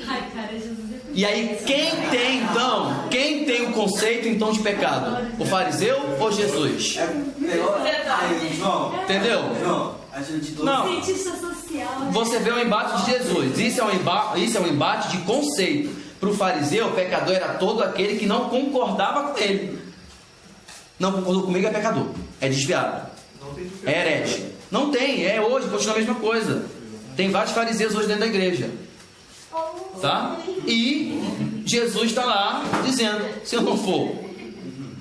Ai, cara, Jesus. E aí, quem tem o conceito então de pecado? O fariseu ou Jesus? Entendeu? Não. Cientista social. Você vê o embate de Jesus. Isso é um embate de conceito. Para o fariseu, o pecador era todo aquele que não concordava com ele. Não concordou comigo, é pecador. É desviado. É herege. Não tem, é hoje, continua a mesma coisa. Tem vários fariseus hoje dentro da igreja. Tá? E Jesus está lá dizendo: se eu não for.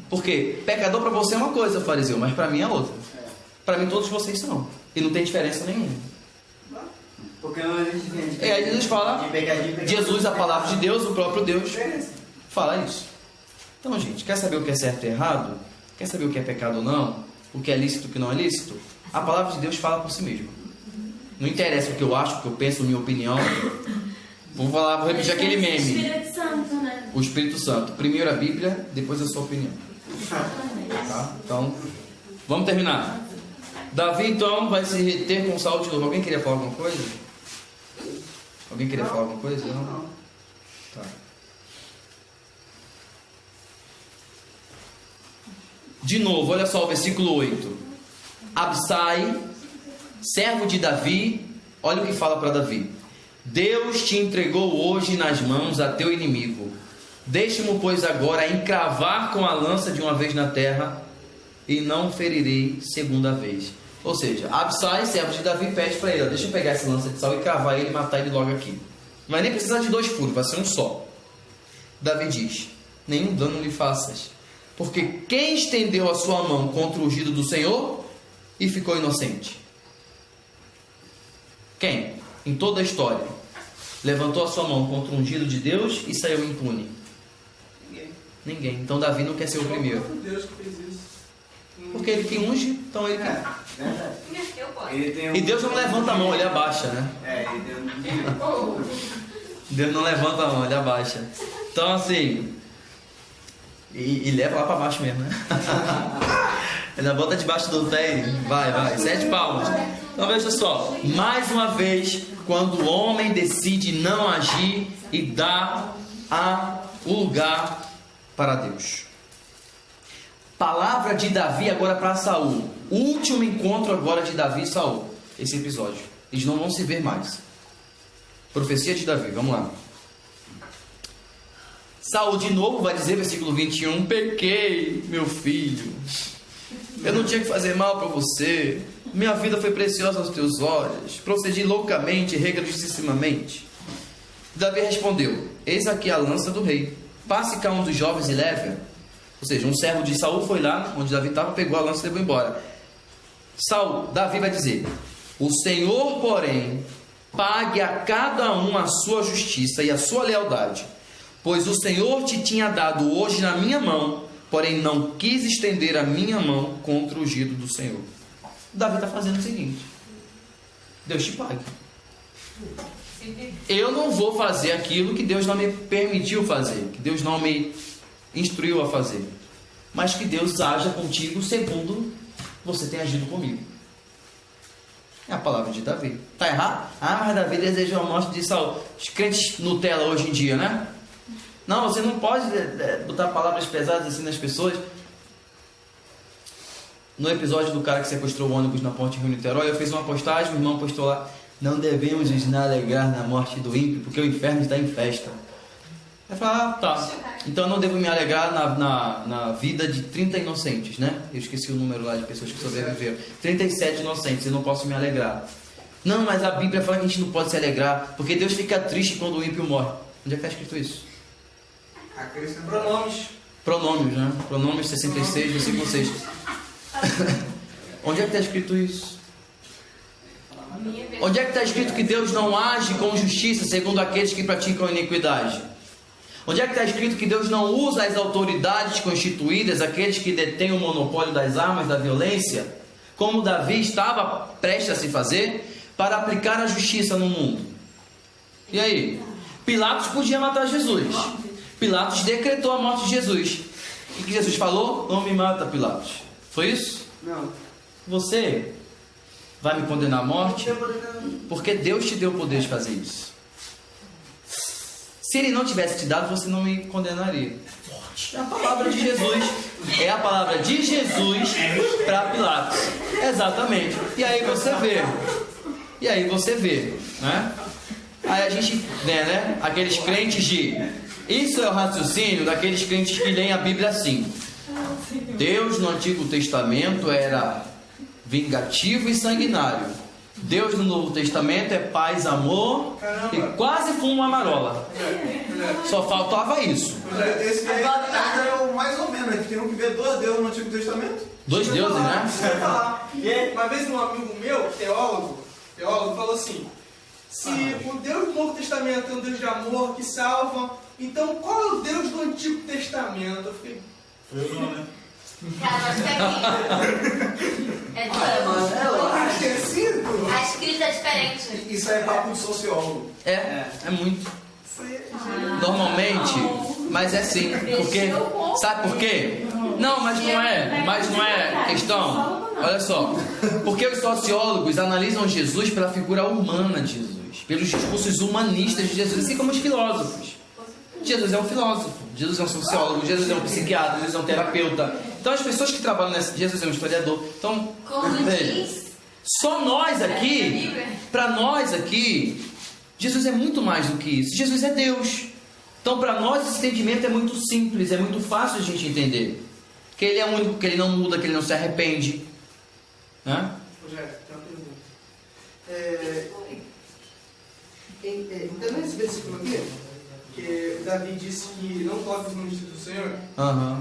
Porque pecador para você é uma coisa, fariseu, mas para mim é outra. Para mim todos vocês são. E não tem diferença nenhuma. Porque não existe diferença. E aí Jesus fala, Jesus, a palavra de Deus, o próprio Deus, fala isso. Então, gente, quer saber o que é certo e errado? Quer saber o que é pecado ou não? O que é lícito e o que não é lícito? A palavra de Deus fala por si mesma. Não interessa o que eu acho, o que eu penso, a minha opinião. Vou repetir aquele meme. O Espírito Santo, né? O Espírito Santo. Primeiro a Bíblia, depois a sua opinião. Tá? Então, vamos terminar. Davi, então, vai se reter com Saul de novo. Alguém queria falar alguma coisa? Alguém queria falar alguma coisa? Não? Tá. De novo, olha só o versículo 8. Absai, servo de Davi, olha o que fala para Davi: Deus te entregou hoje nas mãos a teu inimigo. Deixe-me, pois, agora encravar com a lança de uma vez na terra, e não ferirei segunda vez. Ou seja, Absai, servo de Davi, pede para ele: ó, deixa eu pegar essa lança de sal e cravar ele e matar ele logo aqui. Não vai nem precisar de 2 furos, vai ser um só. Davi diz: nenhum dano lhe faças, porque quem estendeu a sua mão contra o ungido do Senhor e ficou inocente? Quem? Em toda a história levantou a sua mão contra o ungido de Deus e saiu impune? Ninguém. Então Davi não quer ser o primeiro. Deus que fez isso. Porque ele que unge, então ele quer. Eu posso. E Deus não levanta a mão, ele abaixa, né? Deus não levanta a mão, ele abaixa. Então assim, e leva lá para baixo mesmo, né? Ele bota debaixo do pé e vai, 7 palmas. Então veja só, mais uma vez, quando o homem decide não agir e dá o lugar para Deus. Palavra de Davi agora para Saul. O último encontro agora de Davi e Saul. Esse episódio. Eles não vão se ver mais. Profecia de Davi, vamos lá. Saul de novo vai dizer, versículo 21, pequei, meu filho. Eu não tinha que fazer mal para você. Minha vida foi preciosa aos teus olhos. Procedi loucamente, regrosissimamente. Davi respondeu: eis aqui a lança do rei. Passe cá um dos jovens e leve-a. Ou seja, um servo de Saul foi lá onde Davi estava, pegou a lança e levou embora. Davi vai dizer: o Senhor, porém, pague a cada um a sua justiça e a sua lealdade, pois o Senhor te tinha dado hoje na minha mão, porém não quis estender a minha mão contra o ungido do Senhor. Davi está fazendo o seguinte: Deus te pague. Eu não vou fazer aquilo que Deus não me permitiu fazer, que Deus não me instruiu a fazer, mas que Deus haja contigo segundo você tem agido comigo. É a palavra de Davi. Está errado? Mas Davi desejou a morte de Saul. Os crentes Nutella hoje em dia, né? Não, você não pode botar palavras pesadas assim nas pessoas. No episódio do cara que sequestrou o ônibus na ponte Rio-Niterói, eu fiz uma postagem, o irmão postou lá: não devemos nos alegrar na morte do ímpio, porque o inferno está em festa. Eu falei: tá. Então eu não devo me alegrar na vida de 30 inocentes, né? Eu esqueci o número lá de pessoas que sobreviveram. 37 inocentes, eu não posso me alegrar. Não, mas a Bíblia fala que a gente não pode se alegrar, porque Deus fica triste quando o ímpio morre. Onde é que está escrito isso? Pronomes. Pronômios, né? Pronômios 66, versículo 6. Onde é que está escrito isso? Onde é que está escrito que Deus não age com justiça segundo aqueles que praticam iniquidade? Onde é que está escrito que Deus não usa as autoridades constituídas, aqueles que detêm o monopólio das armas, da violência, como Davi estava prestes a se fazer, para aplicar a justiça no mundo? E aí? Pilatos podia matar Jesus. Pilatos decretou a morte de Jesus. O que Jesus falou? Não me mata, Pilatos. Foi isso? Não. Você vai me condenar à morte? Porque Deus te deu o poder de fazer isso. Se Ele não tivesse te dado, você não me condenaria. É a palavra de Jesus. É a palavra de Jesus para Pilatos. Exatamente. E aí você vê. Né? Aí a gente vê, né? Aqueles crentes de... Isso é o raciocínio daqueles crentes que leem a Bíblia assim. Deus no Antigo Testamento era vingativo e sanguinário. Deus no Novo Testamento é paz, amor e quase fumo uma marola. Só faltava isso. Esse aí é o mais ou menos, porque não vê dois deuses no Antigo Testamento. Dois deuses, né? Uma vez um amigo meu, teólogo falou assim: se o Deus do Novo Testamento é um Deus de amor que salva, então qual é o Deus do Antigo Testamento? Eu fiquei... Cara, acho que é a escrita é diferente. Isso é papo de sociólogo. É muito. Normalmente, mas é sim. Porque, sabe por quê? Não, mas não é questão. Olha só. Porque os sociólogos analisam Jesus pela figura humana de Jesus, pelos discursos humanistas de Jesus, assim como os filósofos. Jesus é um filósofo, Jesus é um sociólogo, Jesus é um psiquiatra, Jesus é um terapeuta. Então as pessoas que trabalham nesse... Jesus é um historiador. Então, veja, só nós aqui, para nós aqui, Jesus é muito mais do que isso. Jesus é Deus. Então para nós esse entendimento é muito simples, é muito fácil a gente entender. Que Ele é único, que Ele não muda, que Ele não se arrepende. Né? Rogério, tem uma pergunta. Então nesse versículo aqui, que Davi disse que não toque os ministros do Senhor,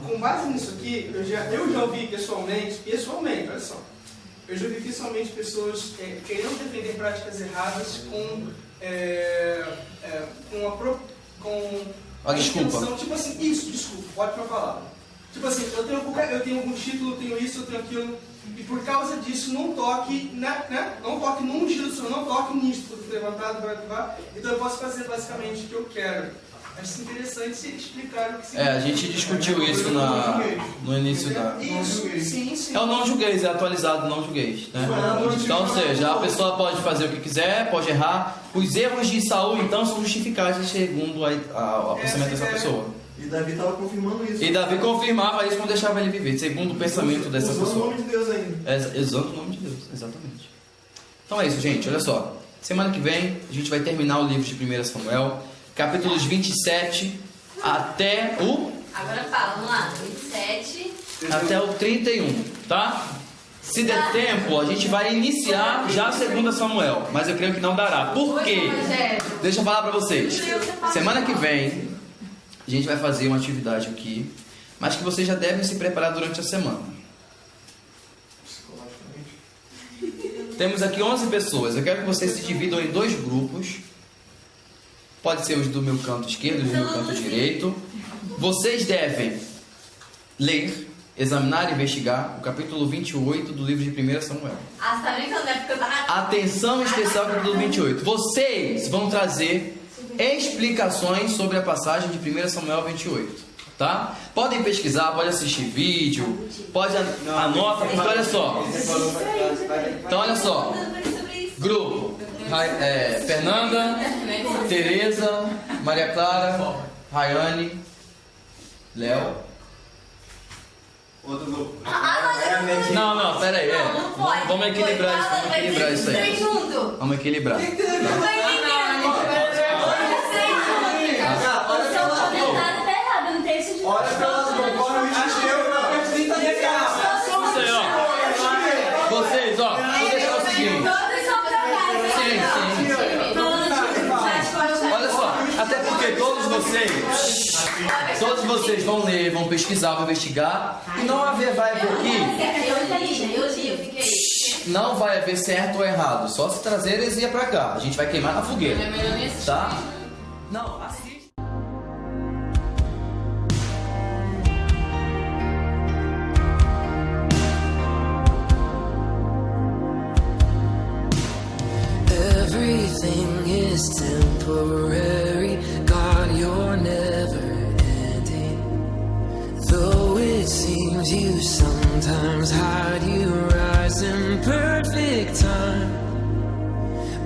com base nisso aqui, eu já ouvi pessoalmente, olha só, eu já ouvi pessoalmente pessoas querendo defender práticas erradas com a desculpa. Intenção, tipo assim, desculpa, ótima palavra. Tipo assim, eu tenho algum título, eu tenho isso, eu tenho aquilo, e por causa disso não toque, não toque no ungido do Senhor, não toque nisso, tudo levantado, então eu posso fazer basicamente o que eu quero. Acho interessante se explicar o que significa. A gente discutiu isso no início da... Isso, sim. É o não julgueis, é atualizado não julgueis, né? Então, ou seja, a pessoa pode fazer o que quiser, pode errar. Os erros de Saul, então, são justificáveis segundo o pensamento dessa pessoa. E Davi estava confirmando isso. E Davi confirmava isso quando deixava ele viver, segundo o pensamento dessa pessoa. Usando o nome de Deus ainda. Usando o nome de Deus, exatamente. Então é isso, gente, olha só. Semana que vem, a gente vai terminar o livro de 1 Samuel, capítulos 27 até o... Agora fala, vamos lá, 27... Até o 31, tá? Se der tempo, a gente vai iniciar já a 2 Samuel, mas eu creio que não dará. Por quê? Deixa eu falar pra vocês. Semana que vem, a gente vai fazer uma atividade aqui, mas que vocês já devem se preparar durante a semana. Temos aqui 11 pessoas. Eu quero que vocês se dividam em 2 grupos. Pode ser os do meu canto esquerdo e os do meu canto direito. Vocês devem ler, examinar e investigar o capítulo 28 do livro de 1 Samuel. Ah, você tá brincando, né? Porque eu tava... Atenção especial para o capítulo 28. Vocês vão trazer explicações sobre a passagem de 1 Samuel 28. Tá? Podem pesquisar, podem assistir vídeo, pode anota, porque olha só. Então olha só. Grupo. Fernanda, Tereza, Maria Clara, Rayane, Léo. Outro grupo. Não, pera aí. Não pode. Vamos equilibrar isso aí. Vamos equilibrar. Olha pelas conforme o Vocês, ó, vou deixar o seguinte. Sim. Olha só, até porque todos vocês todos vocês vão ler, vão pesquisar, vão investigar. E não vai haver aqui. Eu fiquei. Não vai haver certo ou errado. Só se trazer heresia pra cá. A gente vai queimar na fogueira. Tá? Não, assiste. Everything is temporary. God, you're never ending. Though it seems you sometimes hide, you rise in perfect time.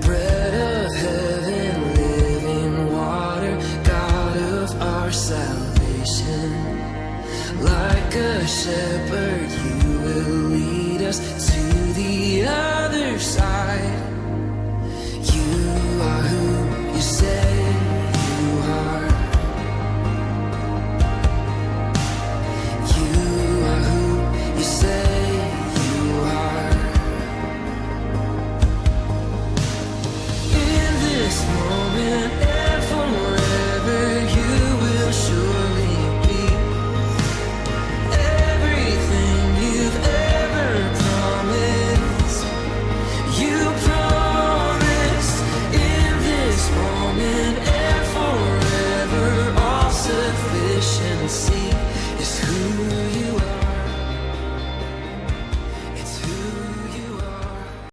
Bread of heaven, living water, God of our salvation. Like a shepherd, you will lead us